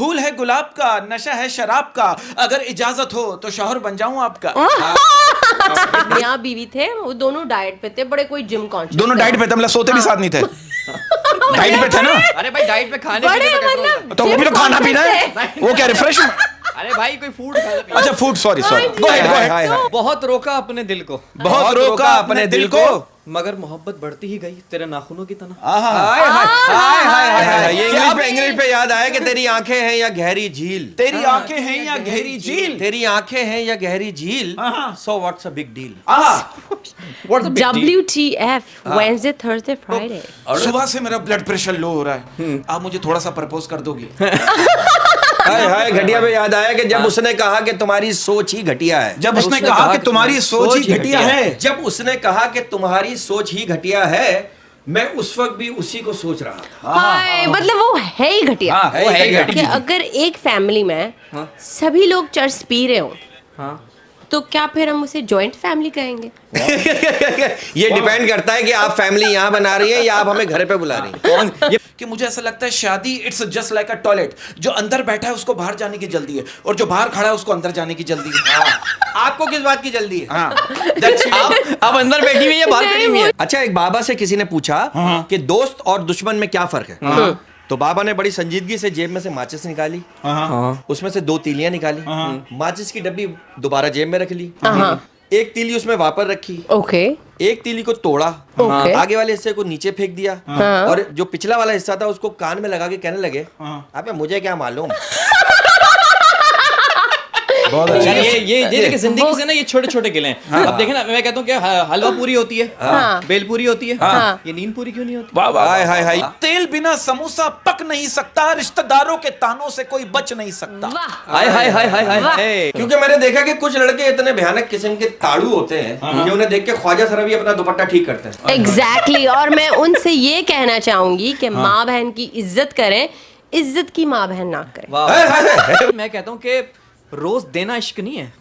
फूल है गुलाब का, नशा है शराब का, अगर इजाजत हो तो शौहर बन जाऊं आपका। मियाँ बीवी थे, वो दोनों डाइट पे थे, बड़े कोई जिम कॉन्शियस। दोनों डाइट पे थे, मतलब सोते भी साथ नहीं थे। डाइट पे थे ना। अरे भाई डाइट पे खाने बड़े पीने का मतलब तो वो भी तो खाना पीना है, वो क्या रिफ्रेश। अरे भाई कोई फूड खाना पीना। अच्छा food, sorry sorry, go ahead. बहुत रोका अपने दिल को, बहुत रोका अपने दिल को, मगर मोहब्बत बढ़ती ही गई तेरे नाखूनों की तरह। हाय हाय हाय हाय। ये इंग्लिश पे याद आया कि तेरी आंखें हैं या गहरी झील, तेरी आंखें हैं या गहरी झील, तेरी आंखें हैं या गहरी झील, so what's a big deal. WTF, Wednesday, Thursday, Friday। सुबह से मेरा ब्लड प्रेशर लो हो रहा है, आप मुझे थोड़ा सा प्रपोज कर दोगी? हाय हाय। घटिया पे याद आया कि जब उसने कहा कि तुम्हारी सोच ही घटिया है, जब उसने कहा कि तुम्हारी सोच ही घटिया है, जब उसने कहा कि तुम्हारी सोच ही घटिया है, मैं उस वक्त भी उसी को सोच रहा था। हाय, मतलब वो है ही घटिया। हाँ, वो है ही कि घटिया। अगर एक फैमिली में सभी लोग चर्च पी रहे हो, तो क्या फिर हम उसे जॉइंट फैमिली कहेंगे? ये डिपेंड करता है कि आप फैमिली यहाँ बना रही है या आप हमें घर पे बुला रही हैं। कि मुझे ऐसा लगता है शादी it's just like a toilet, जो अंदर बैठा है उसको बाहर जाने की जल्दी है, और जो बाहर खड़ा है उसको अंदर जाने की जल्दी है। आपको किस बात की जल्दी है? आप अंदर बैठी हुई है, बाहर बैठी हुई है। अच्छा, एक बाबा से किसी ने पूछा कि दोस्त और दुश्मन में क्या फर्क है, तो बाबा ने बड़ी संजीदगी से जेब में से माचिस निकाली, उसमें से 2 तीलियां निकाली, माचिस की डब्बी दोबारा जेब में रख ली, एक तीली उसमें वापस रखी, ओके, एक तीली को तोड़ा, आगे वाले हिस्से को नीचे फेंक दिया, और जो पिछला वाला हिस्सा था उसको कान में लगा के कहने लगे, अबे मुझे क्या मालूम। बहुत अच्छा। ये देखिए जिंदगी से ना ये छोटे छोटे गिले हैं। अब देखे ना, मैं कहता हूँ कि हलवा पूरी होती है, बेल पूरी होती है, ये नींद पूरी क्यों नहीं होती? वाह वाह, हाय हाय हाय। तेल बिना समोसा पक नहीं सकता, रिश्तेदारों के तानों से कोई बच नहीं सकता। हाय हाय हाय हाय हाय। क्योंकि मैंने देखा कि कुछ लड़के इतने भयानक किस्म के ताड़ू होते हैं कि उन्हें देख के ख्वाजा सरा भी अपना दुपट्टा ठीक करते हैं। एग्जैक्टली। और मैं उनसे ये कहना चाहूंगी कि माँ बहन की इज्जत करें, इज्जत की माँ बहन ना करें। मैं कहता हूँ कि रोज देना इश्क नहीं है,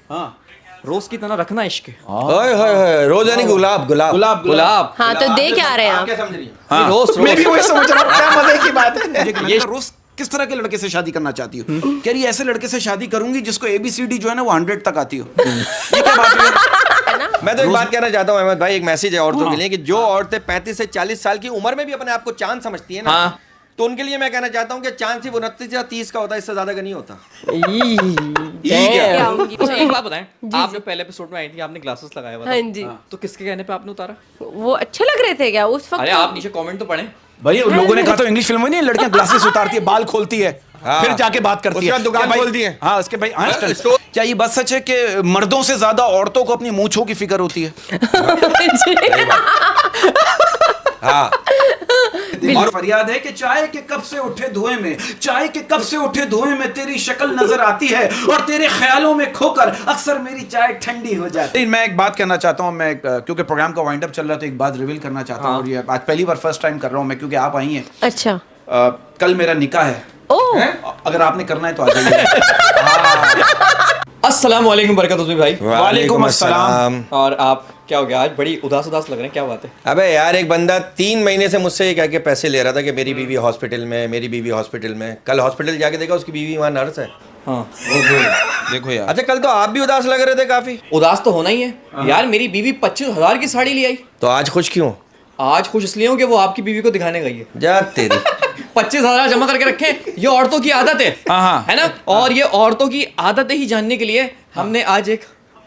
रोज की तरह रखना इश्क है। हाय हाय हाय। रोज यानी गुलाब गुलाब गुलाब गुलाब। हाँ, तो दे क्या रहे हैं आप? क्या समझ रही हैं? हाँ, रोज मैं भी वही समझ रहा हूँ, क्या मजे की बात है। ये रोज किस तरह के लड़के से शादी करना चाहती हो? कह रही है ऐसे लड़के से शादी करूंगी जिसको ABCD जो है ना वो 100 तक आती हो। ये क्या बात है? मैं तो एक बात कहना चाहता हूँ अहमद भाई, एक मैसेज है औरतों के लिए कि जो औरतें 35 से 40 साल की उम्र में भी अपने आप को चांद समझती है ना, तो उनके लिए मैं कहना चाहता हूँ कि चांद सिर्फ 29 या 30 का होता है, इससे ज्यादा का नहीं होता। अच्छा एक बात बताएं, आप जो पहले एपिसोड में आई थी आपने ग्लासेस लगाया हुआ था, हाँ जी। तो किसके कहने पे आपने उतारा? वो अच्छे लग रहे थे क्या उस वक्त? अरे आप नीचे कमेंट तो पढ़ें। भाई उन लोगों ने कहा तो इंग्लिश फिल्म में नहीं, लड़कियां ग्लासेस उतारती है, बाल खोलती है, फिर जाके बात करती है, दुकान खोलती है। हाँ उसके भाई क्या ये बात सच है कि मर्दों से ज्यादा औरतों को अपनी मूंछों की फिक्र होती है? हाँ। और फरियाद है कि चाय के कप से उठे धुएं में, चाय के कप से उठे धुएं में तेरी शक्ल नजर आती है, और तेरे ख्यालों में खोकर अक्सर मेरी चाय ठंडी हो जाती है। मैं एक बात कहना चाहता हूँ, मैं क्योंकि प्रोग्राम का वाइंड अप चल रहा है तो एक बात रिवील करना चाहता हूँ, और ये आज पहली बार फर्स्ट टाइम कर रहा हूँ मैं, क्योंकि आप आई हैं। अच्छा। कल मेरा निकाह है। ओह, अगर आपने करना है तो आ जाइए। अस्सलाम वालेकुम बरकत भाई। वालेकुम अस्सलाम। और आप क्या हो गया आज, बड़ी उदास उदास लग रहे हैं, क्या बात है? अबे यार, एक बंदा 3 महीने से मुझसे ये कह के पैसे ले रहा था कि मेरी बीवी हॉस्पिटल में, मेरी बीवी हॉस्पिटल में। कल हॉस्पिटल जाके देखा उसकी बीवी वहाँ नर्स है। हाँ देखो यार। अच्छा, कल तो आप भी उदास लग रहे थे काफी। उदास तो होना ही है यार, मेरी बीवी 25,000 की साड़ी ले आई। तो आज खुश क्यों? आज खुश इसलिए हूँ कि वो आपकी बीवी को दिखाने गई है। जा तेरी। 25,000 जमा करके रखे, ये औरतों की आदत है, है ना? और ये औरतों की आदतें ही जानने के लिए हमने आज एक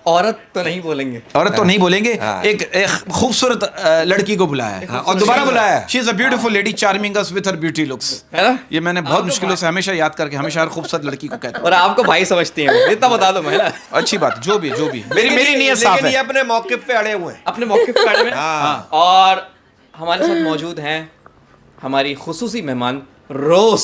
औरत तो नहीं बोलेंगे, औरत तो नहीं बोलेंगे, एक खूबसूरत लड़की को बुलाया है, और दोबारा बुलाया है। She is a beautiful lady charming us with her beauty looks, है ना? ये मैंने बहुत मुश्किलों से हमेशा याद करके हमेशा हर खूबसूरत लड़की को कहता हूँ। और आपको भाई समझती हैं, इतना बता दो मैं ना। अच्छी बात, जो भी मेरी नीयत साफ है। ये अपने मौकिफ पे अड़े हुए हैं, अपने मौके पे खड़े हैं। और हमारे साथ मौजूद हैं हमारी खुसूसी मेहमान रोज।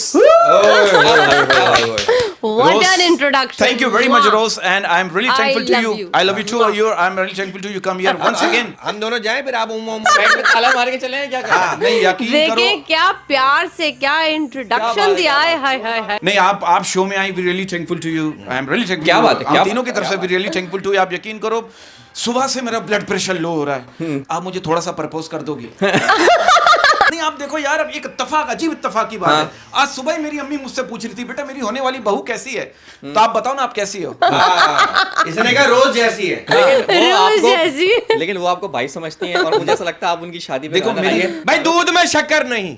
What an introduction. Thank you very much, Rose, and I am really thankful to you. you. I love you too. I'm really thankful to you. Come here once again. हम दोनों जाएं फिर आप साइड में ताला मार के चले हैं क्या? नहीं, यकीन करो। देखिए क्या प्यार से क्या इंट्रोडक्शन दिया है। हाय हाय हाय। नहीं, आप शो में आई, we really thankful to you. I am really thankful. क्या बात है, हम तीनों की तरफ से we really thankful to you. आप यकीन करो, सुबह से मेरा ब्लड प्रेशर लो हो रहा है, आप मुझे थोड़ा सा प्रपोज कर दोगी? नहीं आप देखो यार, अब एक इत्तेफाक, अजीब इत्तेफाक की बात है। आज सुबह ही मेरी अम्मी मुझसे पूछ रही थी, बेटा मेरी होने वाली बहू कैसी है, तो आप बताओ ना आप कैसी हो। इसने कहा रोज जैसी है। लेकिन वो आपको भाई समझती हैं, और मुझे ऐसा लगता है आप उनकी शादी पे देखो मेरी भाई दूध में शक्कर नहीं,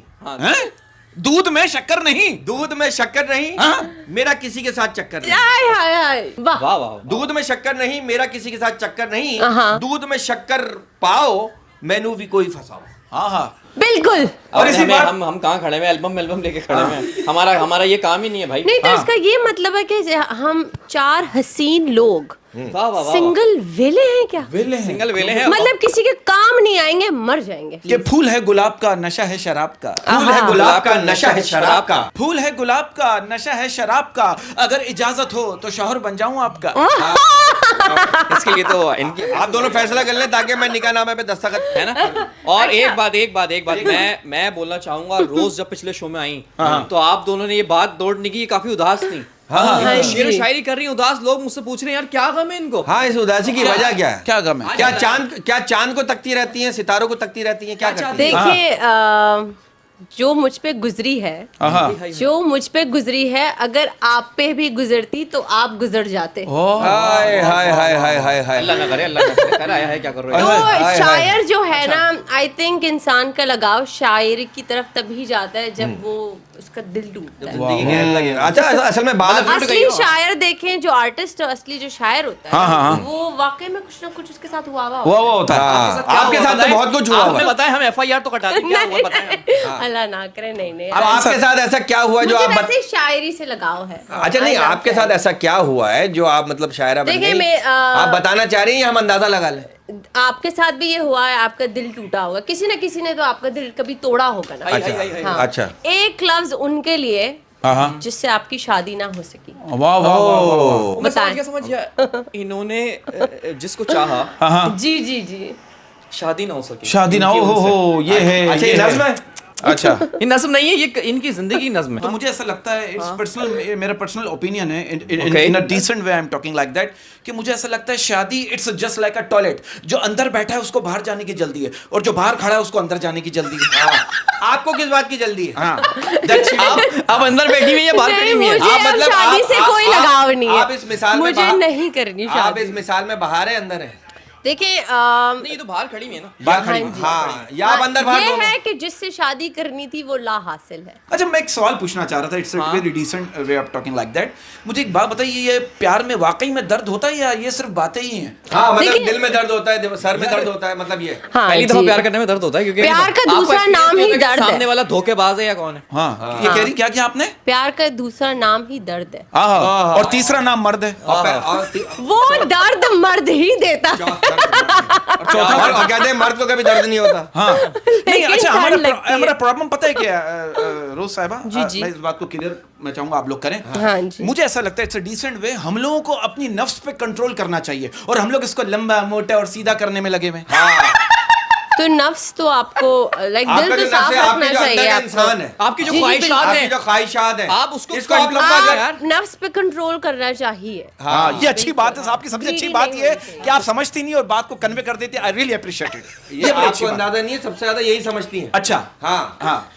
दूध में शक्कर नहीं, दूध में शक्कर नहीं, मेरा किसी के साथ चक्कर नहीं। वाह वाह वाह। दूध में शक्कर नहीं, मेरा किसी के साथ चक्कर नहीं, दूध में शक्कर पाओ, मैनू भी कोई फंसाओ। हाँ हाँ बिल्कुल। और इसी बात हम कहाँ खड़े हैं, एल्बम लेके खड़े हैं, हमारा ये काम ही नहीं है भाई। नहीं तो इसका ये मतलब है कि हम 4 हसीन लोग वाह वाह वाह। सिंगल वेले हैं क्या? सिंगल वेले हैं, मतलब किसी के काम नहीं आएंगे, मर जाएंगे। कि फूल है गुलाब का, नशा है शराब का, फूल है गुलाब का, नशा है शराब का, फूल है गुलाब का, नशा है शराब का, अगर इजाजत हो तो शौहर बन जाऊं आपका। इसके लिए तो इनकी आप दोनों फैसला कर लें ताकि मैं निकाहनामे पे दस्तखत, है ना। और एक बात मैं बोलना चाहूंगा, रोज जब पिछले शो में आई तो आप दोनों ने ये बात दौड़ने की काफी उदास थी। शेर व शायरी कर रही हैं, उदास लोग मुझसे पूछ रहे हैं यार क्या गम है इनको। हाँ, इस उदासी की वजह क्या है? क्या गम है? क्या चांद को तकती रहती हैं, सितारों को तकती रहती हैं, क्या करती हैं? देखिए जो मुझ पे गुजरी है, अगर आप पे भी गुजरती तो आप गुजर जाते। हाय हाय हाय हाय हाय हाय। अल्लाह ना करे कर आया है क्या कर रहे हो। तो शायर जो है ना, आई थिंक इंसान का लगाव शायरी की तरफ तभी जाता है जब वो उसका दिल टूटता है। अच्छा, असल में बात असली शायर देखें, जो आर्टिस्ट असली जो शायर होता है वो वाकई में कुछ ना कुछ उसके साथ हुआ होता है। आपके साथ तो बहुत कुछ हुआ। आपने बताया, हम FIR तो कटा दें, क्या हुआ बताएं। अल्लाह ना करे। नहीं अब आपके साथ ऐसा क्या हुआ जो आप वैसे शायरी से लगाव है। अच्छा नहीं, आपके साथ ऐसा क्या हुआ है जो आप मतलब शायरा बन देखिए, गई? आप बताना चाह रही हैं, हम अंदाजा लगा लें। आपके साथ भी ये हुआ है, आपका दिल टूटा होगा, किसी न किसी ने तो आपका दिल कभी तोड़ा होगा ना। अच्छा अच्छा। एक लफ्ज उनके लिए जिससे आपकी शादी ना हो सकी। वाह वाह वाह। मैं समझ गया। इन्होंने जिसको चाहा, जी शादी ना हो सकी, शादी ना हो, ये है। अच्छा, ये नज़्म है। अच्छा, ये नज़्म नहीं है, ये इनकी जिंदगी की नज़्म है। तो मुझे ऐसा लगता है, इट्स पर्सनल, मेरा पर्सनल ओपिनियन है, in a decent way I am talking like that, कि मुझे ऐसा लगता है शादी it's just like a toilet. जो अंदर बैठा है उसको बाहर जाने की जल्दी है, और जो बाहर खड़ा है उसको अंदर जाने की जल्दी है। आपको किस बात की जल्दी है? आप अंदर बैठी हुई है, बाहर खड़ी हुई है। आप मतलब शादी से कोई लगाव नहीं है। आप इस मिसाल में मुझे नहीं करनी शादी। आप इस मिसाल में बाहर है, अंदर है? देखिए नहीं, ये तो बाहर खड़ी हुई है ना। बाहर खड़ी, हाँ, या आप अंदर बाहर ये दोनों? है कि जिससे शादी करनी थी वो ला हासिल है। अच्छा, मैं एक सवाल पूछना चाह रहा था, it's a very decent way of talking like that. मुझे एक बात बताइए, ये प्यार में वाकई में दर्द होता है या ये सिर्फ बातें ही हैं? हाँ, मतलब दिल में दर्द होता है, सर में दर्द होता है, मतलब ये। पहली दफा प्यार करने में दर्द होता है, क्योंकि प्यार का दूसरा नाम ही दर्द है। सामने वाला धोखेबाज है या कौन है? हाँ, ये कह रही क्या किया आपने? प्यार का दूसरा नाम ही दर्द है, और तीसरा नाम मर्द है। वो दर्द मर्द ही देता है। और कहते हैं मर्द को कभी दर्द नहीं होता। हाँ नहीं, अच्छा, हमारा प्रॉब्लम पता है क्या रोज साहिबा? जी। मैं इस बात को क्लियर मैं चाहूंगा आप लोग करें। हाँ जी। मुझे ऐसा लगता है इट्स अ डिसेंट वे, हम लोगों को अपनी नफ्स पे कंट्रोल करना चाहिए, और हम लोग इसको लंबा मोटा और सीधा करने में लगे हुए। तो नफ्स तो आपको लाइक दिल तो साफ रखना चाहिए। आपकी जो ख्वाहिशात है, आप उसको नफ्स पे कंट्रोल करना चाहिए। हाँ, ये अच्छी बात है। आपकी सबसे अच्छी बात ये है कि आप समझती नहीं और बात को कन्वे कर देती है। I really appreciate it. ये आपको अंदाजा नहीं है, सबसे ज्यादा यही समझती है। अच्छा, हाँ।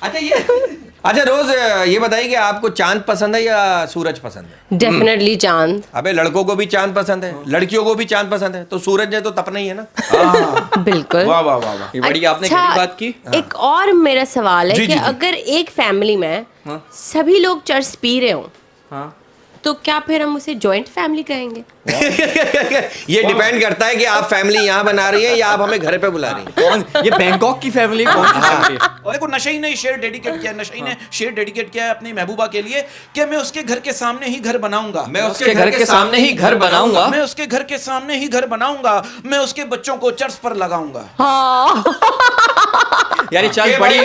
अच्छा रोज, ये बताइए कि आपको चांद पसंद है या सूरज पसंद है? डेफिनेटली चांद। अबे लड़कों को भी चांद पसंद है, लड़कियों को भी चांद पसंद है, तो सूरज है तो तपना ही है ना। बिल्कुल। वाह वाह वाह। ये बड़ी आपने गहरी बात की। एक और मेरा सवाल है कि अगर एक फैमिली में सभी लोग चर्च पी रहे हो, तो क्या फिर हम उसे जॉइंट फैमिली कहेंगे? ये डिपेंड करता है कि आप फैमिली यहाँ बना रही है या आप हमें घर पे बुला रही हैं। कौन ये बैंकॉक की फैमिली कौन सी फैमिली है? और देखो, नशई ने शेर डेडिकेट किया, नशई ने शेर डेडिकेट किया है अपनी महबूबा के लिए कि मैं उसके घर के सामने ही घर बनाऊंगा, मैं उसके घर के सामने ही घर बनाऊंगा, मैं उसके घर के सामने ही घर बनाऊंगा, मैं उसके बच्चों को चर्च पर लगाऊंगा। यानी चर्च बड़ी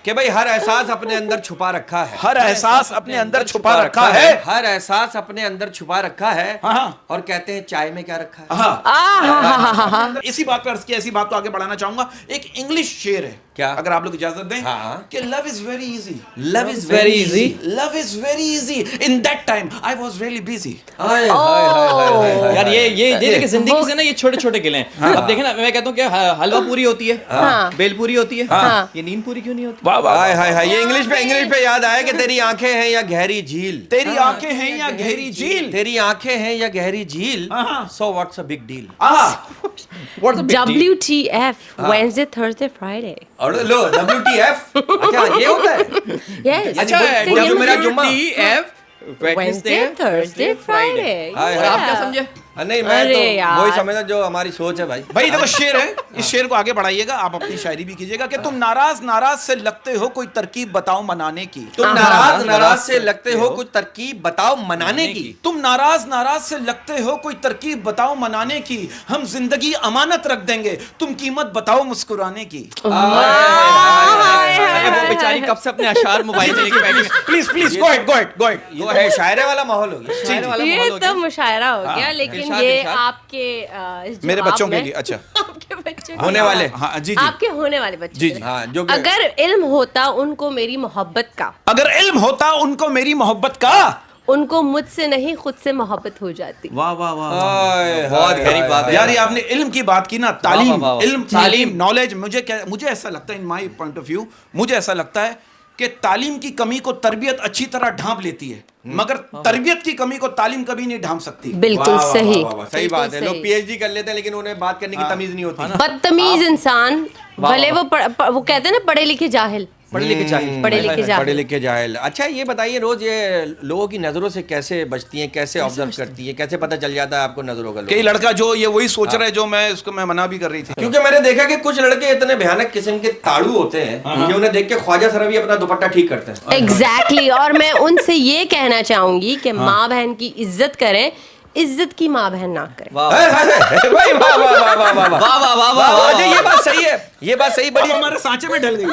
कि भाई हर एहसास अपने अंदर छुपा रखा है, हर एहसास अपने अंदर छुपा रखा है, हर एहसास अपने अंदर छुपा रखा है। और कहते हैं चाय में क्या रखा है। इसी बात पर अर्ज किया, इसी बात को आगे बढ़ाना चाहूंगा। एक इंग्लिश शेर है, क्या? अगर आप लोग इजाजत दें हाँ। कि love is very easy, love is very easy. Love is very easy, in that time I was really busy. यार ये देखिए जिंदगी से ना ये छोटे छोटे गिले हैं। अब देखें ना, मैं कहता हूँ कि हलवा पूरी होती है, बेल पूरी होती है, ये नींद पूरी क्यों नहीं होती? वाह वाह, हाय हाय हाय, ये इंग्लिश पे याद आया कि तेरी आंखें हैं या गहरी झील, तेरी आंखें हैं या गहरी झील, तेरी आंखें हैं या गहरी झील, so what's a big deal. What's the big deal? WTF, Wednesday, Thursday, Friday. और लो WTF, अच्छा ये होता है। Yes. अच्छा तो ये जो मेरा मतलब जुम्मा। WTF, Wednesday, Thursday, Friday. हाय, और आप Yeah. क्या समझे? नहीं, मैं अरे तो यार। वही समझता जो हमारी सोच है भाई। भाई देखो शेर है, इस शेर को आगे बढ़ाइएगा, आप अपनी शायरी भी कीजिएगा कि तुम नाराज से लगते हो, कोई तरकीब बताओ मनाने की। तुम नाराज से लगते हो, कुछ तरकीब बताओ मनाने की। तुम नाराज से लगते हो, कोई तरकीब बताओ मनाने की। हम जिंदगी अमानत रख देंगे, तुम कीमत बताओ मुस्कुराने की। अरे वो बेचारी कब से अपने अशार मोबाइल में लेके बैठी है। Please please go ahead. ये तो है शायरे वाला माहौल हो गया। शायर वाला ये माहौल हो तो गया। मुशायरा हो गया, लेकिन इरशाद, ये इरशाद। आपके इस मेरे जवाब बच्चों के में- लिए, अच्छा। आपके बच्चों होने के- वाले। हाँ जी जी। आपके होने वाले बच्चे जी, के जी। लिए। हाँ, जो अगर इल्म होता उनको मेरी मोहब्बत का, अगर इल्म होता उनको मेरी मोहब्बत का, उनको मुझसे नहीं खुद से मोहब्बत हो जाती। वाह वाह वाह। बहुत गहरी बात है यार ये आपने इल्म की बात की ना, तालीम, वाह, वाह, वाह। इल्म, तालीम, नॉलेज। मुझे ऐसा लगता है, in my point of view, मुझे ऐसा लगता है कि तालीम की कमी को तरबियत अच्छी तरह ढांप लेती है, मगर तरबियत की कमी को तालीम कभी नहीं ढांप सकती। बिल्कुल सही, सही बात है। लोग PhD कर लेते हैं लेकिन उन्हें बात करने की तमीज नहीं होती। बदतमीज इंसान, भले वो वो कहते हैं ना पढ़े लिखे जाहिल, पढ़े लिखे चाहिए। पढ़े लिखे पढ़े जाहिल। लिखे जाहिल। अच्छा ये बताइए, रोज ये लोगों की नजरों से कैसे बचती हैं, कैसे ऑब्जर्व करती है, कैसे पता चल जाता है आपको नजरों का? कई लड़का जो ये वही सोच रहा है जो मैं उसको मैं मना भी कर रही थी। क्योंकि मैंने देखा कि कुछ लड़के इतने भयानक किस्म के ताड़ू होते हैं कि उन्हें देख के ख्वाजा सर भी अपना दुपट्टा ठीक करते हैं। एग्जैक्टली। और मैं उनसे ये कहना चाहूंगी कि माँ बहन की इज्जत करें, इज्जत की माँ बहन ना करें। वाह हाय, हाय, हाय, भाई, वाह, वाह, वाह, वाह, वाह, वाह। वाह वाह वाह वाह, वाह वाह, ये बात सही है, ये बात सही, बड़ी हमारे सांचे में ढल गई।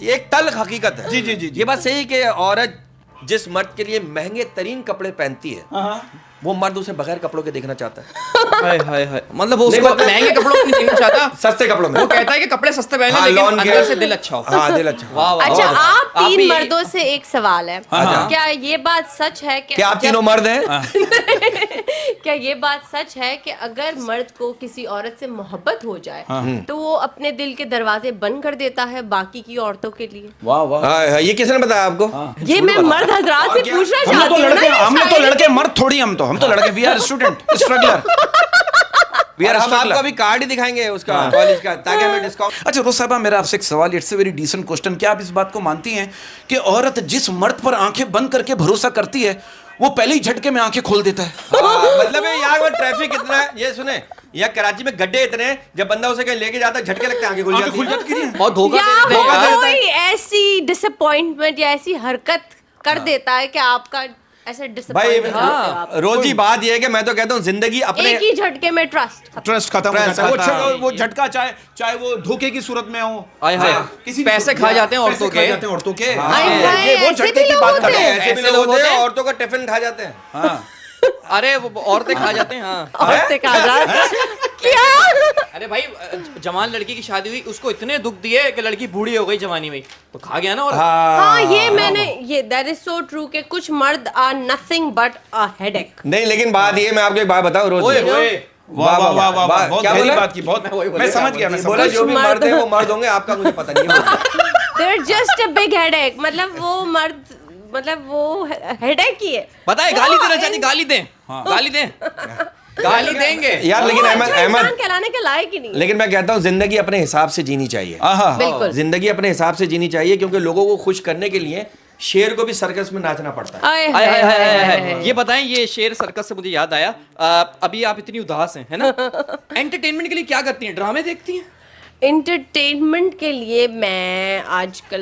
ये एक तल्ख हकीकत है। जी, जी, जी, जी। ये बात सही है कि औरत जिस मर्द के लिए महंगे तरीन कपड़े पहनती है, वो मर्द उसे बगैर कपड़ों के देखना चाहता है। हाय हाय हाय, मतलब वो उसको नहीं, मतलब- महंगे कपड़ों में नहीं देखना चाहता, सस्ते कपड़ों में वो कहता है कि कपड़े सस्ते पहने हाँ, लेकिन लॉन के- अंदर से दिल अच्छा हो। हाँ, दिल अच्छा। वाह वाह। अच्छा, वाह। आप आप तीन भी- मर्दों से एक सवाल है, हाँ। क्या ये बात सच है कि क्या आप तीनों मर्द हैं? क्या ये बात सच है कि अगर मर्द को किसी औरत से मोहब्बत हो जाए तो वो अपने दिल के दरवाजे बंद कर देता है बाकी की औरतों के लिए? वाह वाह। हाँ, हाँ, ये किसने बताया आपको? ये मैं मर्द हजरात से पूछना हम चाहती तो हूँ ना, लड़के, ये हम तो शायरी- लड़के मर्द थोड़ी, हम तो लड़के, we are student struggler, we are हम आपको स्ट्रगलर। अभी कार्ड ही दिखाएंगे उसका कॉलेज का, ताकि हमें डिस्काउंट। अच्छा रोज साहबा, मेरा आपसे एक सवाल, it's a very decent question. क्या आप इस बात को मानती हैं कि औरत जिस मर्द पर आंखें बंद करके भरोसा करती है, वो पहले ही झटके में आंखें खोल देता है? मतलब है यहाँ पर ट्रैफिक इतना है, ये सुने, यहाँ कराची में गड्ढे इतने हैं, जब बंदा उसे कहीं लेके जाता है झटके लगते हैं, आंखें खुल जाती हैं। बहुत धोखा या दे वो देते हैं। कोई ऐसी डिसअपॉइंटमेंट या ऐसी हरकत कर देता है कि आपका ऐसे भाई डिसअपॉइंट आप रोज ही बात ये है कि मैं तो कहता हूँ जिंदगी अपने एक ही झटके में ट्रस्ट। ट्रस्ट खत्म हो Trust जाता है। खत्म। वो झटका चाहे वो धोखे की सूरत में हो, हाय हाय, किसी भी पैसे सूरत खा में, जाते हैं पैसे औरतों खा के। जाते हैं औरतों के। हाय, ये वो ऐसे झटके भी की लोग बात होते कर रहे हैं। हैं। ऐसे भी ऐसे लोग लोग होते हैं, होते हैं। औरतों का टिफिन खा जाते हैं। हाँ। अरे वो औरतें खा जाते हैं। हाँ औरतें खा जाती क्या? अरे भाई, जवान लड़की की शादी हुई, उसको इतने दुख दिए कि लड़की बूढ़ी हो गई जवानी में, तो खा गया ना। और हाँ, ये मैंने ये दैट इज सो ट्रू कि कुछ मर्द are nothing but a headache. नहीं, लेकिन बात ये, मैं आपको एक बात बताऊं रोज। ओए ओए, वाह वाह वाह वाह वाह, बहुत क्या गहरी बोला? बात की, बहुत वही बोला, मैं समझ गया, मैं समझ बोला गया। जो भी मर्द- मर्द है वो मर्द होंगे, आपका मुझे पता नहीं है। They're just a big headache। मतलब वो मर्द, मतलब वो हेडेक ही है। पता है, गाली देना चाहती, गाली दें, गाली दें, गाली देंगे यार लेकिन वो अहमद अच्छा इंसान अहमद कहलाने के लायक ही नहीं। लेकिन मैं कहता हूँ जिंदगी अपने हिसाब से जीनी चाहिए। आहा। बिल्कुल। जिंदगी अपने हिसाब से जीनी चाहिए, क्योंकि लोगों को खुश करने के लिए शेर को भी सर्कस में नाचना पड़ता है। आए हाय हाय हाय हाय हाय हाय। ये बताएं, ये शेर सर्कस से मुझे याद आया, अभी आप इतनी उदास हैं, है ना? एंटरटेनमेंट के लिए क्या करती हैं? ड्रामे देखती हैं? एंटरटेनमेंट के लिए मैं आजकल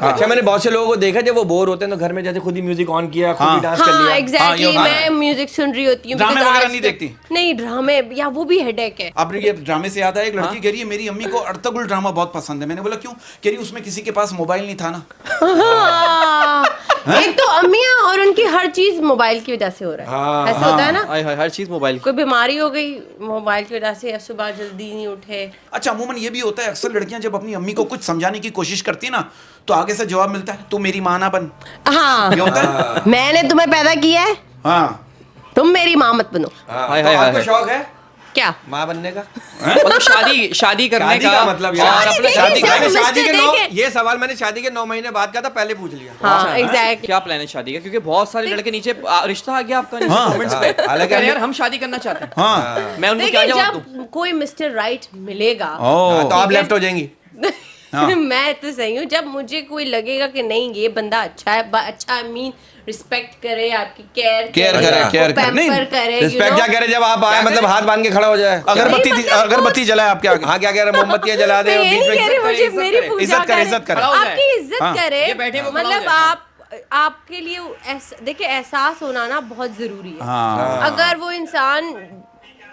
अच्छा, मैंने बहुत से लोगों को देखा जब वो बोर होते हैं तो घर में जैसे खुद ही म्यूजिक ऑन किया, खुद ही डांस कर हाँ लिया। एग्जैक्टली, हाँ, मैं म्यूजिक सुन रही होती हूँ। ड्रामे because वगैरह आज नहीं तक- देखती? नहीं, ड्रामे या वो भी हेडेक है। आपने ये ड्रामे से याद आया, एक लड़की कह रही है मेरी अम्मी को अर्तुगरुल ड्रामा बहुत पसंद है। मैंने बोला क्यों? कह रही उसमें किसी के पास मोबाइल नहीं था ना। हाँ, एक तो अम्मियाँ और उनकी हर चीज मोबाइल की वजह से हो रहा है। ऐसा होता है ना, हाय हाय, हर चीज मोबाइल। कोई बीमारी हो गई मोबाइल की वजह से, या सुबह जल्दी नहीं उठे। अच्छा, अमूमन ये भी होता है, अक्सर लड़कियां जब अपनी अम्मी को कुछ समझाने की कोशिश करती है ना, तो आगे से जवाब मिलता है, तू मेरी माँ ना बन। हाँ, ये होता है। मैंने तुम्हें पैदा किया है, हाँ, तुम मेरी माँ मत बनो। हाय, तो हाय, आपको हाय। शौक है क्या? माँ बनने का? मतलब शादी करने शादी का मतलब यार, और अपने शादी का- मैंने मिस्टर शादी के देखे। ये सवाल मैंने शादी के 9 महीने बाद का था, पहले पूछ लिया। हाँ, एग्जैक्टली। क्या प्लान है शादी का? क्योंकि बहुत सारे लड़के नीचे रिश्ता आ गया आपका नीचे कमेंट्स पे, हालांकि यार हम शादी करना चाहते हैं। हाँ, मैं उनको क्या देखिए, जवाब दूं? जब कोई मिस्टर राइट मिलेगा, ओ, तो आप ठीक है। लेफ्ट हो जाएंगी। मैं तो सही हूँ। जब मुझे कोई लगेगा कि नहीं ये बंदा अच्छा है, अच्छा, आई मीन रिस्पेक्ट करे, आपकी केयर करे, नहीं, करे, रिस्पेक्ट क्या करे, जब आप आए मतलब हाथ बांध के खड़ा हो जाए। अगरबत्ती जलाए आपके आगे। हाँ, क्या कह रहे, मोमबत्तियां जला दे और ये बीच नहीं में कह रही मुझे, इज्जत मेरी करे, पूजा इज्जत करे, करे, इज्जत करे। खड़ा हो जाए। आपकी इज्जत हाँ। करे, ये बैठे वो खड़ा हो मतलब जाए। आपके लिए देखिए एहसास होना ना बहुत जरूरी है। हाँ, अगर वो इंसान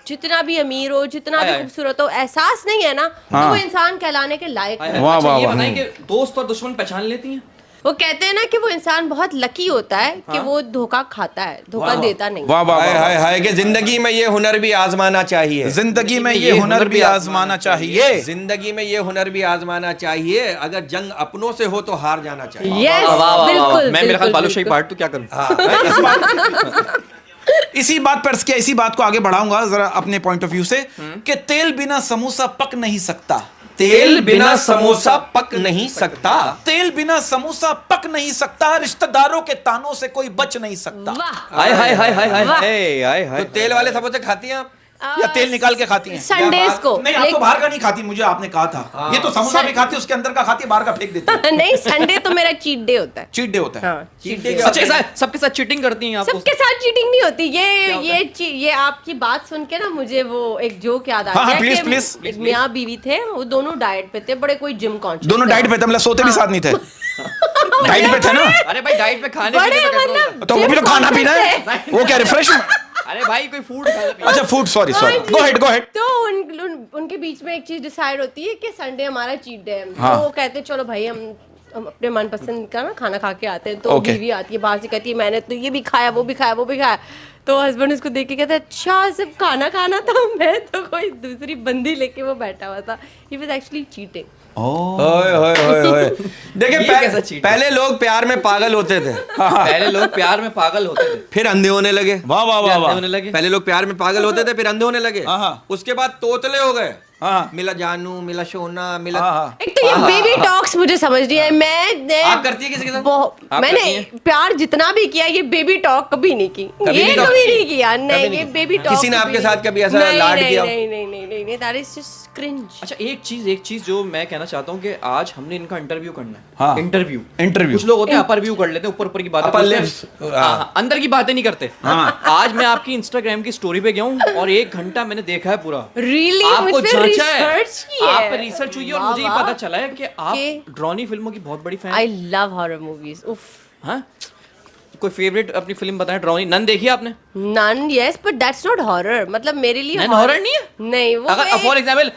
जितना भी अमीर हो, जितना हाय, भी हाय। खूबसूरत हो, एहसास नहीं है ना, तो हाँ। वो इंसान कहलाने के लायक है। वाह, अच्छा, वाह, ये वाह। बताएं कि दोस्त और दुश्मन पहचान लेती हैं? वो कहते हैं ना कि वो इंसान बहुत लकी होता है कि वो धोखा खाता है, धोखा देता नहीं। वाह वाह हाय वाह। हाय हाय, कि जिंदगी में ये हुनर भी आजमाना चाहिए। जिंदगी में ये हुनर भी आजमाना चाहिए। जिंदगी में ये हुनर भी आजमाना चाहिए। अगर जंग अपनों से हो तो हार जाना चाहिए। यस, वाह, वाह, वाह, वाह। बिल्कुल। मैं मेरे ख्याल बिल्कुल, बालूशाही बिल्कुल। बांट तो क्या करूं? इसी बात पर क्या इसी बात को आगे बढ़ाऊंगा जरा अपने पॉइंट ऑफ व्यू से कि तेल बिना समोसा पक नहीं सकता। तेल बिना समोसा पक नहीं सकता। तेल बिना समोसा पक नहीं सकता। रिश्तेदारों के तानों से कोई बच नहीं सकता। वाह। हाय हाय हाय हाय हाय वाह। हाय हाय तो हाय। तेल वाले समोसे खाती हैं आप? या तेल निकाल के खाती हैं? संडेज को नहीं, आप तो बाहर का नहीं खाती, मुझे आपने कहा था। ये तो समोसा भी खाती है, उसके अंदर का खाती है, बाहर का फेंक देती है। नहीं, संडे तो मेरा चीट डे होता है। चीट डे होता है। हाँ, cheat day। अच्छा, ऐसा है, सबके साथ चीटिंग करती हैं आप? सबके साथ चीटिंग नहीं होती। होता ये आपकी बात सुन के ना मुझे वो एक जोक याद आ हाँ, गया please, कि please, एक मियाँ बीवी थे, वो दोनों डाइट पे थे, बड़े कोई जिम कॉन्शियस दोनों डाइट पे थे, मतलब सोते भी साथ नहीं थे। डाइट पे थे ना, अरे भाई डाइट पे खाने बड़े पीने का कंट्रोल है। मतलब तो वो भी तो खाना पीना है। conscious वो क्या रिफ्रेश? अरे भाई कोई फूड खाने पीने। अच्छा, फूड, सॉरी सॉरी, गो हेड गो हेड। तो उनके बीच में एक चीज डिसाइड होती है कि संडे हमारा चीट डे है। हाँ। तो वो कहते हैं चलो भाई हम अपने मनपसंद का ना खाना खा के आते हैं। तो Okay. बीवी आती है बाहर से, कहती है मैंने तो ये भी खाया, वो भी खाया, वो भी खाया। तो हस्बैंड उसको देख के कहता है अच्छा सिर्फ खाना खाना था, मैं तो कोई दूसरी बंदी लेके वो बैठा हुआ था। He was actually cheating. ओए होए होए होए। देखिए ये कैसा cheat है? पहले लोग प्यार में पागल होते थे, पहले लोग प्यार में पागल होते थे, फिर अंधे होने लगे। वाह वाह वाह अंधे वाह। होने लगे। पहले लोग प्यार में पागल होते थे, फिर अंधे होने लगे। हाँ। उसके बाद तोतले हो गए। हाँ। मिला जानू, मिला सोना, मिला। हाँ। एक तो ये बेबी टॉक्स मुझे समझ नहीं है। मैं आप करती है किसी के साथ? आप मैंने करती हैं? प्यार जितना भी किया, ये बेबी टॉक कभी नहीं की। कभी ये नहीं कभी की? नहीं किया। नहीं, नहीं ये की? बेबी टॉक किसी ने आपके साथ कभी ऐसा लाड किया? नहीं नहीं नहीं नहीं नहीं, दैट इज जस्ट क्रिंज। अच्छा एक चीज जो मैं कहना चाहता हूँ कि आज हमने इनका इंटरव्यू करना है। हाँ। इंटरव्यू कुछ लोग होते हैं अपर व्यू कर लेते हैं, ऊपर की बातें Upper बोलते हैं। lips, हाँ, हाँ, अंदर की बातें नहीं करते। आज मैं आपकी इंस्टाग्राम की स्टोरी पे गया हूँ और 1 घंटा मैंने देखा है पूरा। रियली आपको मुझ पे जांचा है, रिसर्च की है। आप पे रिसर्च हुई है और वाह, मुझे ये वाह। पता चला है कि आप कि- ड्रॉनी फिल्मों की बहुत बड़ी fan. I love horror movies. उफ। हाँ, कोई फेवरेट अपनी फिल्म बताएं। ड्रॉनी नन देखी है आपने? Nun, yes, but that's not horror. मतलब मेरे लिए नन हॉरर नहीं है? नहीं, वो अगर मैं- फॉर एग्जाम्पल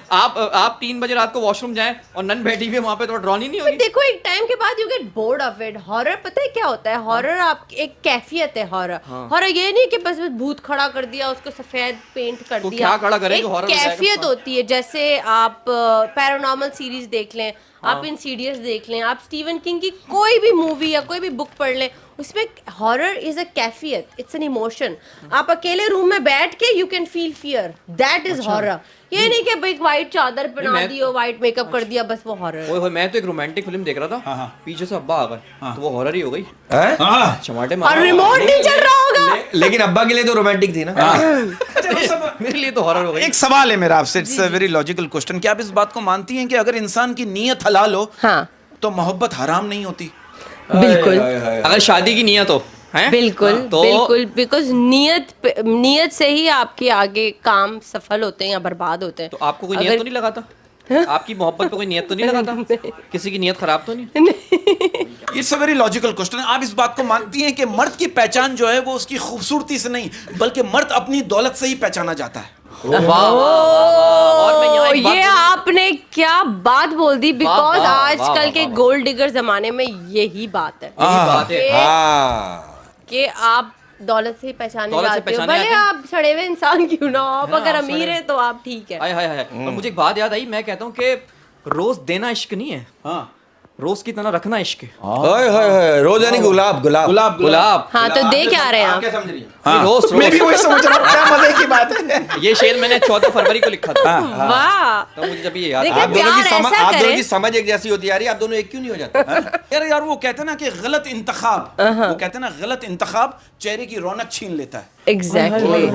आप 3 बजे रात को वॉशरूम जाएं और नन बैठी हुई है वहां पे, तो ड्रॉनी नहीं होगी? देखो एक टाइम के बाद you get bored of it. Horror पता है क्या होता है? हॉरर आप एक कैफियत है। हॉरर हॉरर ये नहीं कि बस भूत खड़ा कर दिया, उसको सफेद पेंट कर तो दिया। क्या खड़ा करेंगे? एक horror हो जाएगा। कैफियत होती है। जैसे आप पैरानॉर्मल सीरीज देख लें, आप इंसीडियस देख लें, आप स्टीवन किंग की कोई भी मूवी या कोई भी बुक पढ़ लें, उसमें हॉरर इज अ कैफियत, इट्स एन इमोशन। आप अकेले रूम में बैठ के you can feel fear, that is horror. ये नहीं कि भाई व्हाइट चादर पहना मैं- दी हो, व्हाइट मेकअप कर दिया, बस वो हॉरर। ओए होए, मैं तो एक रोमांटिक फिल्म देख रहा था, पीछे से अब्बा आ गए, तो वो हॉरर ही हो गई। हैं? हाँ। चमाटे और मार रिमोट नहीं चल रहा होगा। लेकिन अब्बा के लिए तो रोमांटिक थी ना। मेरे लिए तो हॉरर हो गई। एक सवाल है मेरा आपसे, it's a very logical question. क्या आप इस बात को मानती हैं कि अगर इंसान की नीयत हलाल हो हाँ, तो मोहब्बत हराम नहीं होती? बिल्कुल अगर शादी की नियत हो, हैं? बिल्कुल तो बिल्कुल, बिकॉज नियत से ही आपके आगे काम सफल होते हैं या बर्बाद होते हैं। तो आपको कोई नियत तो नहीं लगाता? आपकी मोहब्बत पे कोई नियत तो नहीं लगाता? किसी की नियत खराब तो नहीं? It's a very logical question. आप इस बात को मानती हैं कि मर्द की पहचान जो है वो उसकी खूबसूरती से नहीं, बल्कि मर्द अपनी दौलत से ही पहचाना जाता है? वाह वाह वाह। और मैं यहाँ एक बात ये बोलूं? आपने क्या बात बोल दी। बिकॉज वाह, आजकल वाह, के वाह। गोल्ड डिगर जमाने में यही बात है यही बात है। कि- हाँ। कि आप दौलत से पहचाने दौलत से जाते हो, पहचाने भले जाते हैं। आप सड़े हुए इंसान क्यों ना हो, आप हाँ, अगर आप अमीर सड़े- है तो आप ठीक है। हाय हाय हाय। और मुझे एक बात याद आई, मैं कहता हूँ कि रोज देना इश्क नहीं है, हाँ रोज की तरह रखना इश्क है। ओए होए होए, रोज यानी गुलाब गुलाब गुलाब गुलाब हाँ तो दे क्या रहे हैं आप? क्या समझ रही हैं? हाँ, रोज मैं भी वही समझ रहा हूँ, क्या मजे की बात है। ये शेर मैंने 14 फरवरी को लिखा था, वाह, तो मुझे जब ये याद देखिए, आया। आप दोनों की प्यार समझ ऐसा आप दोनों करे। की समझ एक जैसी होती आ रही है, आप दोनों एक क्यों नहीं हो जाते? यार वो कहते हैं ना कि गलत इंतखाब, वो कहते हैं ना गलत इंतखाब चेहरे की रौनक छीन लेता है। एग्जैक्टली,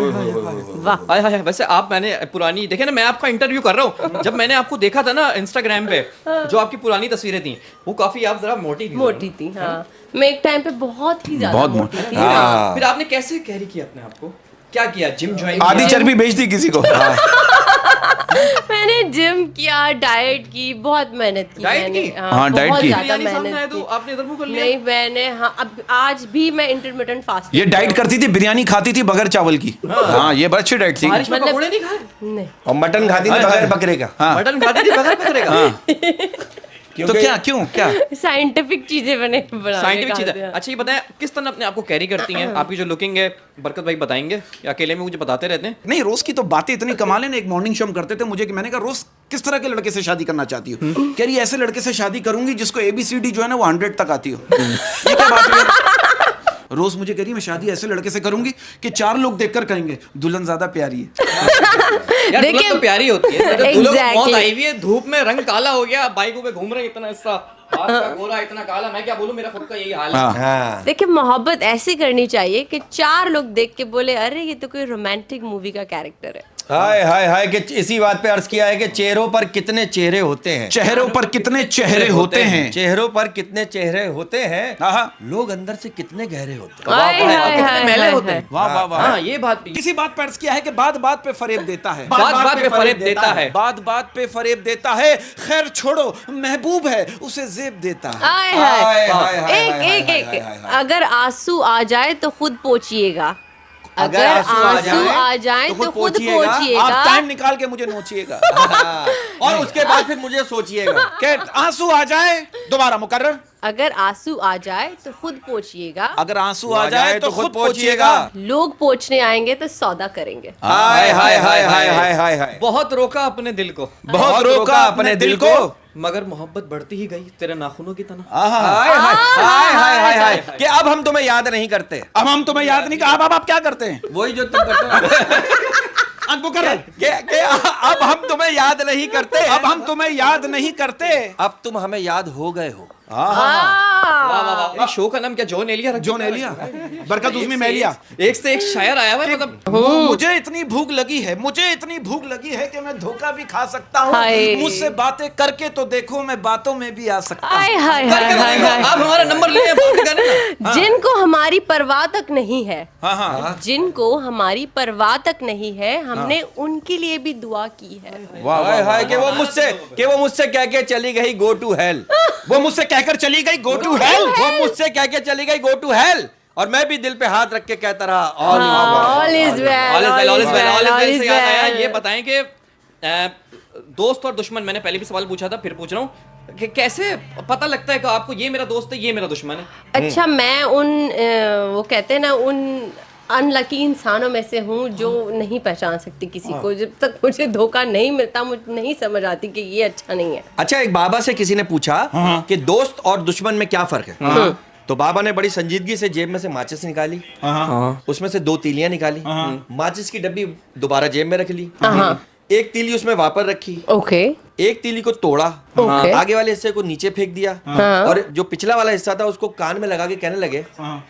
वाह। हाय हाय। वैसे आप, मैंने पुरानी देखे ना, मैं आपका इंटरव्यू कर रहा हूँ, जब मैंने आपको देखा था ना इंस्टाग्राम पे, जो आपकी पुरानी तस्वीरें थी, वो काफी आप जरा मोटी थी। मोटी थी, हाँ। मैं एक टाइम पे बहुत ही ज्यादा बहुत मोटी मोटी। थी। हाँ। फिर आपने कैसे कैरी किया अपने आप को? क्या किया? जिम ज्वाइन आधी किया? चर्बी बेच दी किसी को। मैंने जिम किया, डाइट की, बहुत मेहनत की डाइट मैंने, की? हाँ, डाइट बहुत की। ज्यादा बिरयानी सामने आए मेहनत तो की। आपने इधर मुंह कर लिया? नहीं मैंने, हाँ, अब आज भी मैं इंटरमिटेंट फास्टिंग ये डाइट करती थी, बिरयानी खाती थी बगैर चावल की। हाँ ये बड़ी अच्छी डाइट थी। बारिश में मतलब- पकोड़े नहीं खाए? नहीं, और मटन खाती थी बगैर बकरे का। हाँ मटन खाती थी बगैर पकड़े का? तो क्योंकि क्या, क्यों क्या? साइंटिफिक चीजें बने साइंटिफिक चीज है। अच्छा ये बताएं, किस तरह अपने आप को कैरी करती हैं? आपकी जो लुकिंग है, बरकत भाई बताएंगे या अकेले में मुझे बताते रहते हैं? नहीं, रोज की तो बातें इतनी कमाल है ना। एक मॉर्निंग शो हम करते थे, मुझे कि मैंने कहा रोज किस तरह के लड़के से शादी करना चाहती हो? कह रही ऐसे लड़के से शादी करूंगी जिसको ABCD जो है ना वो 100 तक आती हो। ये क्या बात है? रोज मुझे कह रही मैं शादी ऐसे लड़के से करूंगी कि 4 लोग देखकर कहेंगे दुल्हन ज्यादा प्यारी है। यार दुल्हन देखिए- तो प्यारी होती है, जब दुल्हन को मौत Exactly. आई हुई है, धूप में रंग काला हो गया, बाइकों पे घूम रहे हैं, इतना हिस्सा हाथ का गोरा, इतना काला, मैं क्या बोलूं, मेरा खुद का यही हाल है। हाँ। हाँ देखिए, मोहब्बत ऐसी करनी चाहिए कि 4 लोग देख के बोले अरे ये तो कोई रोमांटिक मूवी का कैरेक्टर है। हाय हाय हाय कि इसी बात पे अर्ज किया है कि चेहरों पर कितने चेहरे होते हैं, चेहरों पर कितने चेहरे होते हैं। चेहरों पर कितने चेहरे होते हैं, हाँ। लोग अंदर से कितने गहरे होते हैं। हाय, वाह, हाय, कितने हाय, मैले हाय, होते हाय। हैं। वाह वाह वाह। हाँ, ये बात भी। किसी बात पर अर्ज किया है कि बात बात पे फरेब देता है। बात पे फरेब देता है। बात बात पे फरेब देता है। खैर छोड़ो, महबूब है उसे जेब देता है। हाय हाय, हाय। हाय, हाय, एक हाय, एक हाय, एक हाय, हाय, हाय। अगर आंसू आ जाए तो खुद पोंछिएगा, अगर अगर आंसू आ जाए तो खुद पोंछिएगा। आप टाइम निकाल के मुझे नोचिएगा। हाँ, और उसके बाद फिर मुझे सोचिएगा। के आंसू आ जाए, दोबारा मुकर्रर। अगर आंसू आ जाए तो खुद पोंछिएगा, अगर आंसू आ जाए तो खुद पहुंचिएगा। पहुंचिएगा। लोग पोंछने आएंगे तो सौदा करेंगे। हाय हाय हाय हाय हाय हाय हाय। बहुत रोका अपने दिल को, बहुत रोका अपने दिल को। मगर मोहब्बत बढ़ती ही गई तेरे नाखूनों की तरह। हाय हाय हाय हाय हाय हाय कि अब हम तुम्हें याद नहीं करते। अब हम तुम्हें याद नहीं, अब आप क्या करते हैं? वही जो तुम करते हो। मुकर्रर। कि अब हम तुम्हें याद नहीं करते। अब हम तुम्हें याद नहीं करते। अब तुम हमें याद हो गए हो। वाह वाह वाह। शो का नाम क्या, जॉन एलिया रख जॉन दिया? एलिया, बरकत उसमें मेलिया। एक से एक शायर आया हुआ है, मतलब मुझे इतनी भूख लगी है, मुझे इतनी भूख लगी है कि मैं धोखा भी खा सकता हूँ। हाय। मुझसे बातें करके तो देखो, मैं बातों में भी आ सकता हाय हूँ। हाय करके हाय तो हाय देखो, हाय। आप हमारा नंबर ले बात करने ना। जिनको हमारी परवाह तक नहीं है, हाँ हाँ। जिनको हमारी परवाह तक नहीं है, हमने उनके लिए भी दुआ की है। वाह हाय वाह हाय कि वो मुझसे कह के चली गई गो टू हेल। वो मुझसे कहकर चली गई गो टू हेल। वो मुझसे कह के चली गई गो टू हेल, और मैं भी दिल पे हाथ रख के कहता रहा all All is well, all is well, all is well, all is all well is से याद आया, well. ये बताएं कि दोस्त और दुश्मन, मैंने पहले भी सवाल पूछा था, फिर पूछ रहा हूँ कि कैसे पता लगता है कि आपको ये मेरा दोस्त है, ये मेरा दुश्मन है? अच्छा, मैं वो कहते हैं ना, उन अनलकी इंसानों में से हूँ जो नहीं पहचान सकती किसी को। जब तक मुझे धोखा नहीं मिलता, मुझे नहीं समझ आती कि ये अच्छा नहीं है। अच्छा, एक बाबा से किसी ने पूछा कि दोस्त और दुश्मन में क्या फर्क है, तो बाबा ने बड़ी संजीदगी से जेब में से माचिस निकाली, उसमें से 2 तीलियां निकाली, माचिस की डब्बी दोबारा जेब में रख ली, एक तीली उसमें वापस रखी, ओके, एक तीली को तोड़ा, ओके। आगे वाले हिस्से को नीचे फेंक दिया, और जो पिछला वाला हिस्सा था उसको कान में लगा के कहने लगे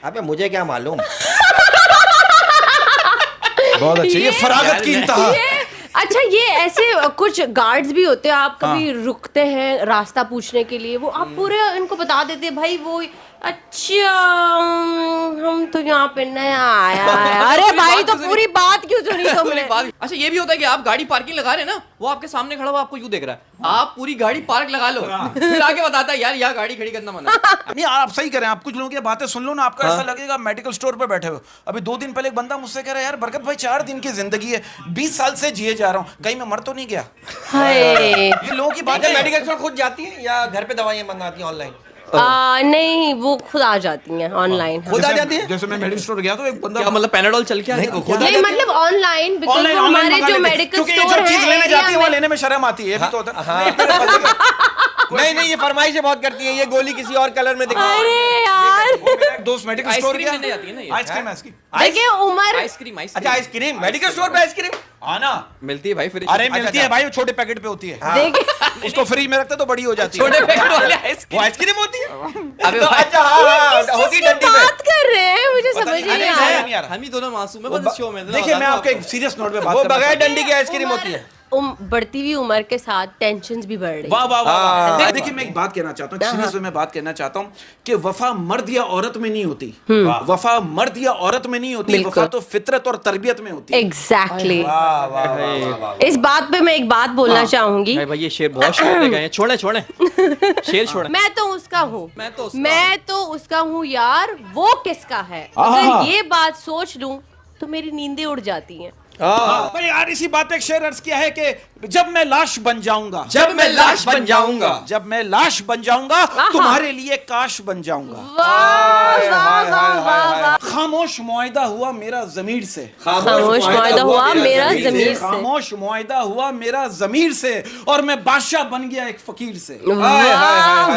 अबे मुझे क्या मालूम। बहुत अच्छे, ये फरागत की इंतहा। अच्छा, ये ऐसे कुछ गार्ड्स भी होते हैं, आप कभी रुकते हैं रास्ता पूछने के लिए, वो आप पूरे इनको बता देते हैं भाई वो अच्छा हम तो यहाँ पे नया आया है। अरे भाई, तो पूरी बात क्यों सुनी तुमने? अच्छा, ये भी होता है कि आप गाड़ी पार्किंग लगा रहे हैं ना, वो आपके सामने खड़ा हुआ आपको यूं देख रहा है, आप पूरी गाड़ी पार्क लगा लो, फिर आगे बताता है यार यहाँ गाड़ी खड़ी करना मना है। नहीं, आप सही करें। आप कुछ लोगों की बातें सुन लो ना, आपको ऐसा लगेगा मेडिकल स्टोर पे बैठे हो। अभी 2 दिन पहले एक बंदा मुझसे कह रहा है यार बरकत भाई 4 दिन की जिंदगी है, 20 साल से जिए जा रहा हूँ, कहीं मैं मर तो नहीं गया। हाय, ये लोगों की बातें। मेडिकल स्टोर खुद जाती है या घर पे दवाइयां मंगाती है ऑनलाइन? नहीं, वो खुद आ जाती हैं ऑनलाइन। खुद आ जाती है? जैसे मैं मेडिकल स्टोर गया तो एक बंदा क्या मतलब पैनाडोल चल के आ गया? खुद नहीं मतलब ऑनलाइन, बिकॉज ऑनलाइन हमारे जो मेडिकल क्योंकि ये स्टोर जो चीज लेने जाती है वो है लेने में शर्म आती है, ये भी तो होता है। नहीं नहीं, ये फरमाइशें बहुत करती है, ये गोली किसी और कलर में दिखा। अरे यार, वो मेरा एक दोस्त मेडिकल स्टोर आइसक्रीम गया, लेने जाती है ना ये? आइसक्रीम देखिए उमर, आइसक्रीम अच्छा आइसक्रीम, मेडिकल स्टोर पे आइसक्रीम आना मिलती है भाई फ्री। अरे मिलती है भाई, वो छोटे पैकेट पे होती है, देखिए उसको फ्री में रखते तो बड़ी हो जाती है। छोटे पैकेट वाले वो आइसक्रीम। आइसक्रीम होती है। अबे तो भाई, अच्छा हाँ, होती किसकी डंडी पे। बात कर रहे हैं, मुझे समझ ही नहीं आ रहा। नहीं आ रहा। हम ही दोनों मासूम है बस इस शो में। देखिए मैं आपको एक सीरियस नोट पे बात वो करना बगैर चाहता हूं। डंडी की आइसक्रीम होती है। बढ़ती हुई उम्र के साथ टेंशन भी बढ़ रही वाह है। वाह वाह हाँ। वाह। देखिए मैं एक बात कहना चाहता हूँ, सीरियस वे में बात कहना चाहता हूँ कि वफा मर्द या औरत में नहीं होती, वफा मर्द या औरत में नहीं होती, बिल्कुल। वफा तो फितरत और तरबियत में होती है। एग्जैक्टली। वाह वाह वाह वाह। इस बात पे मैं एक बात बोलना चाहूंगी। भाई ये शेर बहुत शेर ले गए हैं। छोड़े छोड़े शेर छोड़े। मैं तो उसका हूँ, मैं तो उसका मैं तो उसका हूँ यार, वो किसका है? अगर ये बात सोच लूं तो मेरी नींदें उड़ जाती हैं। भाई यार इसी बात पे एक शेर अर्ज किया है कि जब मैं लाश बन जाऊंगा, जब मैं लाश बन जाऊंगा, जब मैं लाश बन जाऊंगा तुम्हारे लिए काश बन जाऊंगा। वाह वाह वाह वाह वाह। खामोश मुआहिदा हुआ मेरा जमीर से, खामोश मुआहिदा हुआ मेरा ज़मीर से। खामोश मुआहिदा हुआ मेरा जमीर से, और मैं बादशाह बन गया एक फकीर से। वाह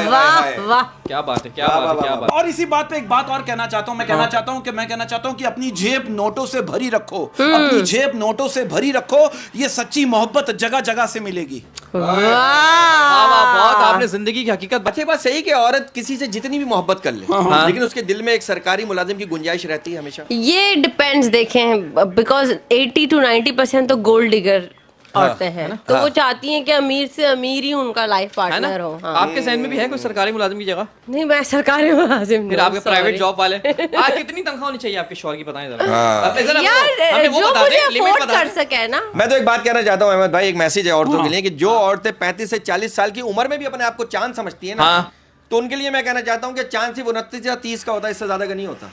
वाह वाह। क्या बात है, क्या बात है, क्या बात है। और इसी बात पे एक बात और कहना चाहता हूं, मैं कहना चाहता हूं कि अपनी जेब नोटों से भरी रखो, अपनी जेब नोटों से भरी रखो, ये सच्ची मोहब्बत जगह जगह से मिलेगी। वाह वाह, बहुत वाह। आपने जिंदगी की हकीकत अच्छी बात सही कि औरत किसी से जितनी भी मोहब्बत कर ले, लेकिन उसके दिल में एक सरकारी मुलाजिम की गुंजाइश रहती है हमेशा। ये डिपेंड्स, देखें बिकॉज 80 to 90% तो गोल्ड डिगर औरतें हैं, तो वो चाहती हैं कि अमीर से अमीर ही उनका लाइफ है ना? पार्टनर हो। हाँ। आपके सहन में भी है कोई सरकारी मुलाजिम की जगह? नहीं, मैं सरकारी मुलाजिम फिर नहीं, आपके sorry। प्राइवेट जॉब वाले आज कितनी तनख्वाह होनी चाहिए आपके शौहर की, बताएं जरा। अपने जरा यार हमें वो जो बता मुझे दें, लिमिट अफोर्ड बता कर दें। सके ना। मैं तो एक बात कहना चाहता हूँ अहमद भाई, एक मैसेज है औरतों के लिए कि जो औरतें 35 से 40 साल की उम्र में भी अपने आप को चांद समझती है ना, हाँ। तो उनके लिए मैं कहना चाहता हूँ कि चांद सिर्फ 29 या 30 का होता है, इससे ज्यादा का नहीं होता।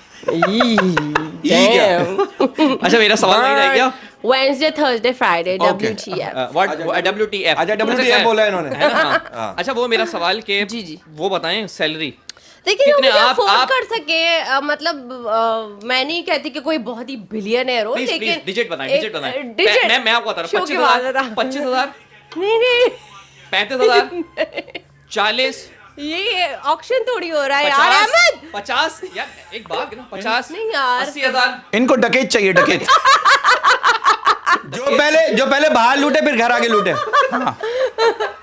अच्छा मेरा सवाल नहीं रह गया। Wednesday, Thursday, Friday, WTF। What WTF? अच्छा WTF बोला इन्होंने। है ना? हाँ। अच्छा वो मेरा सवाल के जी, जी। वो बताएं सैलरी देखिए कितने मुझे आप- अफोर्ड आप- कर सके, मतलब मैं नहीं कहती कि कोई बहुत ही बिलियनर हो, प्लीज लेकिन प्लीज डिजिट बताएं, डिजिट बताएं। डिजिट मैं आपको बता रहा हूँ, शो के बाद 25,000 बता। 25,000 नहीं नहीं 35,000 40 ये ऑक्शन थोड़ी हो रहा है यार अहमद। 50 यार एक बात 50 नहीं यार। 80,000 इनको डकैत चाहिए, डकैत। जो पहले बाहर लूटे फिर घर आके लूटे।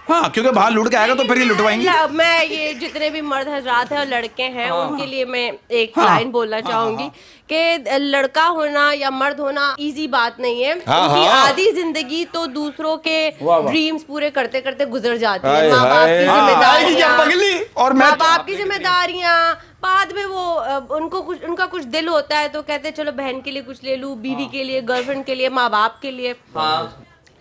हाँ क्योंकि बाहर लूट के आएगा तो फिर ही लुटवाएंगे। मैं ये जितने भी मर्द हजरात हैं और लड़के हैं उनके लिए मैं एक लाइन बोलना चाहूंगी कि लड़का होना या मर्द होना इजी बात नहीं है। उनकी आधी जिंदगी तो दूसरों के ड्रीम्स पूरे करते करते गुजर जाती है। माँ बाप की जिम्मेदारियां और माँ बाप की जिम्मेदारियां, बाद में वो उनका कुछ दिल होता है तो कहते हैं चलो बहन के लिए कुछ ले लूं, बीवी के लिए, गर्लफ्रेंड के लिए, माँ बाप के लिए।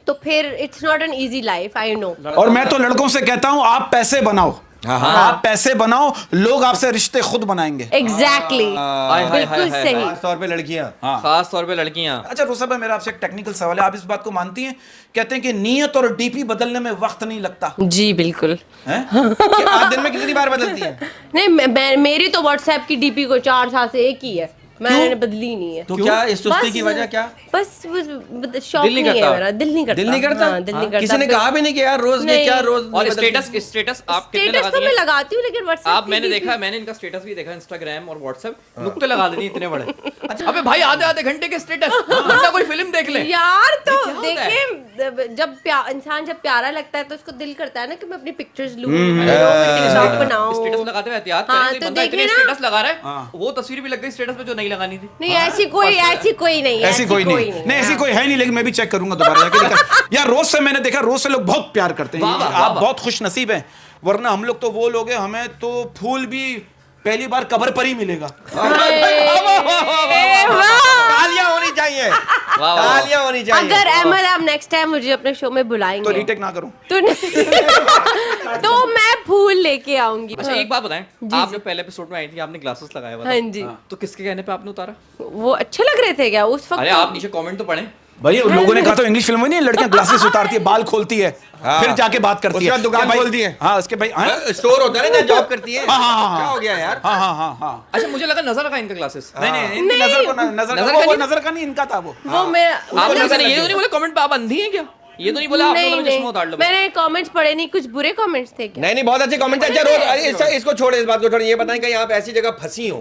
तो फिर it's not an easy life, I know. और मैं तो लड़कों से कहता हूँ आप पैसे बनाओ, आप पैसे बनाओ, लोग आपसे रिश्ते खुद बनाएंगे। एग्जैक्टली, बिल्कुल सही। खास तौर पे लड़कियां। खास तौर पे लड़कियां। अच्छा रोसा भाई, मेरा आपसे एक टेक्निकल सवाल है, आप इस बात को मानती हैं? कहते हैं कि नीयत और डीपी बदलने में वक्त नहीं लगता जी बिल्कुल। है? कि आप दिन में कितनी बार बदलती हैं? नहीं, मेरी तो व्हाट्सएप की डीपी को 4 साल से एक ही है, मैंने बदली नहीं है। तो क्या इस सुस्ती की वजह क्या? बस शौक दिल नहीं नहीं है करता। मेरा, दिल नहीं करता। दिल नहीं करता? हाँ, दिल नहीं करता। किसी ने कहा भी नहीं कि यार रोज नहीं। क्या रोज और नहीं बदलती? स्टेटस आप कितने स्टेटस तो लगाती मैं हैं? लगाती हूँ, लेकिन व्हाट्सएप आप मैंने देखा, मैंने इनका स्टेटस भी देखा इंस्टाग्राम और व्हाट्सएप, नुक्ते लगा देती इतने बड़े। अच्छा अबे भाई आधे आधे घंटे के स्टेटस, बंदा कोई फिल्म देख ले यार। तो क्या होता है? देखिए जब इंसान जब प्यारा लगता है तो उसको दिल करता है ना कि मैं अपनी पिक्चर्स लूं, टिकटॉक बनाऊं। स्टेटस लगाते हुए एहतियात हाँ, करें, तो बंदा इतने देखिए ना। स्टेटस लगा रहा है, वो तस्वीर भी लग गई स्टेटस पे जो नहीं लगानी थी। नहीं ऐसी कोई नहीं है, ऐसी कोई नहीं, नहीं ऐसी कोई है नहीं, लेकिन मैं भी चेक करूंगा दोबारा जाके। देखा यार, रोज से मैंने देखा, रोज से लोग बहुत प्यार करते हैं। वाह, वाह, आप वाह। बहुत खुश नसीब हैं, वरना हम लोग तो वो लोग हैं, हमें तो फूल भी पहली बार कब्र पर ही मिलेगा। तालियां होनी चाहिए, वाह। तालियां होनी चाहिए। अगर अहमद आप नेक्स्ट टाइम मुझे अपने शो में तो बुलाएंगे रीटेक ना करूं तो मैं फूल लेके आऊंगी। अच्छा एक बात बताएं, आप जब पहले एपिसोड में आई थी आपने ग्लासेस लगाया हुआ था, हाँ जी। तो किसके कहने पे आपने उतारा? वो अच्छे लग रहे थे क्या उस वक्त? अरे आप नीचे कमेंट तो पढ़ें। भाई उन लोगों ने कहा तो इंग्लिश फिल्म में नहीं, लड़कियां ग्लासेस उतारती है, बाल खोलती है, फिर जाके बात करती उसके है, बाद दुकान कि भाई- खोलती है। हाँ उसके भाई हाँ स्टोर होता है ना जहाँ जॉब करती है। हाँ। क्या हो गया यार? हाँ। अच्छा मुझे लगा नजर का इनका क्लासेस। नहीं इनकी नजर को नजर वो का नहीं? नजर का नहीं, इनका था वो। वो मेरा आप नजर नजर ये लगी तो नहीं बोले कमेंट पे आप अंधी हैं क्या? ये तो नहीं बोला आप दोनों में चश्मा उतार लो। मैंने कमेंट्स पढ़े नहीं, कुछ बुरे कमेंट्स थे क्या? नहीं बहुत अच्छे कमेंट है। अच्छा रोज अरे इसको छोड़े, इस बात को छोड़े, ये बताएं कि आप ऐसी जगह फंसी हो,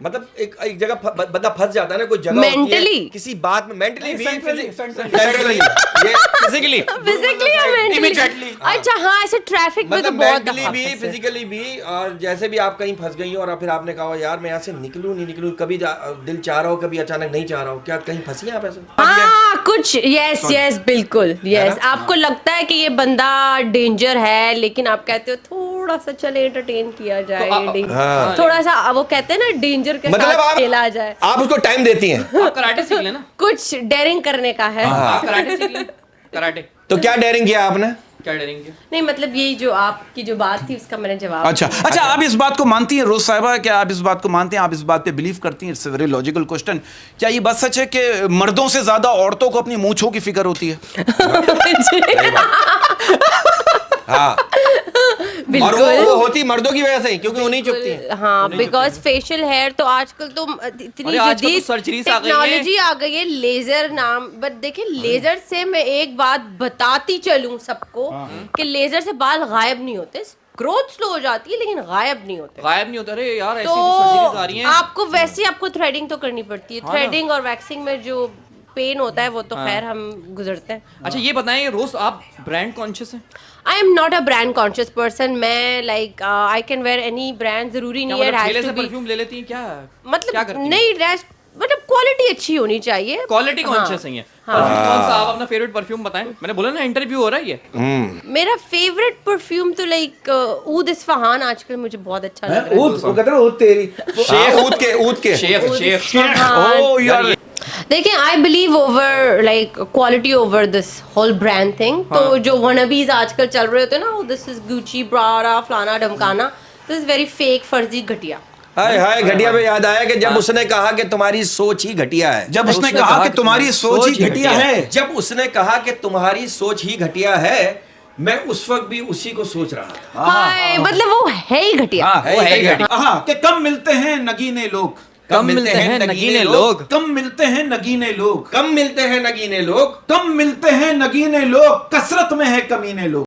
मतलब एक जगह बंदा फंस जाता है ना, कोई जगह होती है Mentally? किसी बात में, मेंटली भी Centrally, सेंट्रली, ये फिजिकली, फिजिकली या मेंटली? Immediately. अच्छा हाँ, ऐसे ट्रैफिक में तो मतलब बहुत मेंटली दफा भी फंसे। फिजिकली भी। और जैसे भी आप कहीं फंस गई हो और फिर आपने कहा यार मैं यहाँ से निकलूं नहीं निकलूं, कभी दिल चाह रहा हो, कभी अचानक नहीं चाह रहा हो, क्या कहीं फंसी हैं आप ऐसे? हाँ कुछ, यस बिल्कुल, यस। आपको लगता है कि ये बंदा डेंजर है, लेकिन आप कहते हो थोड़ा सा चले एंटरटेन किया जाए, हाँ। थोड़ा सा वो कहते हैं ना डेंजर के मतलब साथ आप खेला जाए, आप उसको टाइम देती हैं। आप कराटे सीख लेना। कुछ डेयरिंग करने का है। आप कराटे सीख लें। कराटे तो क्या डेयरिंग किया आपने? क्या डरेंगे? नहीं मतलब यही जो आपकी जो बात थी उसका मैंने जवाब अच्छा आप इस बात को मानती हैं रोज साहिबा, क्या आप इस बात को मानते हैं, आप इस बात पे बिलीव करती हैं? It's a very logical question. क्या ये बात सच है कि मर्दों से ज्यादा औरतों को अपनी मूंछों की फिक्र होती है? हाँ, और बिल्कुल। वो होती मर्दों की वजह से ही, क्योंकि उन्हीं चुपती हैं। हाँ, बिकॉज फेशियल हेयर तो आजकल तो इतनी अरे आजकल तो जदीद surgeries आ गई हैं। टेक्नोलॉजी आ गई है, लेजर नाम। बट देखिए लेजर से मैं एक बात बताती चलूं सबको कि लेजर से बाल गायब नहीं होते, ग्रोथ स्लो हो जाती है लेकिन गायब नहीं होते। गायब नहीं होता। अरे यार ऐसी तो सर्जरीज आ रही हैं। आपको वैसे ही आपको थ्रेडिंग तो करनी पड़ती है। हाँ ना। थ्रेडिंग और वैक्सिंग में जो पेन होता है वो तो खैर हम गुजरते हैं। अच्छा ये बताएं रोज आप ब्रांड कॉन्शियस हैं? I am not a brand conscious person. मैं like I can wear any brand, जरूरी क्या नहीं है मतलब it has ठेले to से be- परफ्यूम ले लेती हैं क्या? क्या मतलब करती हैं? नहीं ड्रेस, मतलब क्वालिटी अच्छी होनी चाहिए। क्वालिटी हाँ, कॉन्शियस नहीं है। परफ्यूम कौन सा आप अपना फेवरेट परफ्यूम बताएं? मैंने बोला ना इंटरव्यू हो रहा है ये। मेरा फेवरेट परफ्यूम तो लाइक ऊद इस्फहान आजकल मुझे बहुत अच्छा लग रहा वो कहते हैं वो तेरी शेख ऊद के शेख है। शेख इस्फहान। ओ यार देखिए I believe over like quality over this whole brand thing. तो जो वनबीज आजकल चल रहे होते हैं ना, दिस इज गुची ब्राडा फलाना ढमकाना, दिस इज वेरी फेक, फर्जी, घटिया। हाय हाय घटिया पे याद आया कि जब उसने कहा कि तुम्हारी सोच ही घटिया है, जब उसने कहा कि तुम्हारी सोच ही घटिया है, जब उसने कहा कि तुम्हारी सोच ही घटिया है, मैं उस वक्त भी उसी को सोच रहा था। हाय, मतलब वो है ही घटिया। हाँ, वो है घटिया। हाँ, कि कम मिलते हैं नगीने लोग, कम मिलते हैं नगीने लोग, कम मिलते हैं नगीने लोग, कम मिलते हैं नगीने लोग, कम मिलते हैं नगीने लोग, कसरत में है कमीने लोग।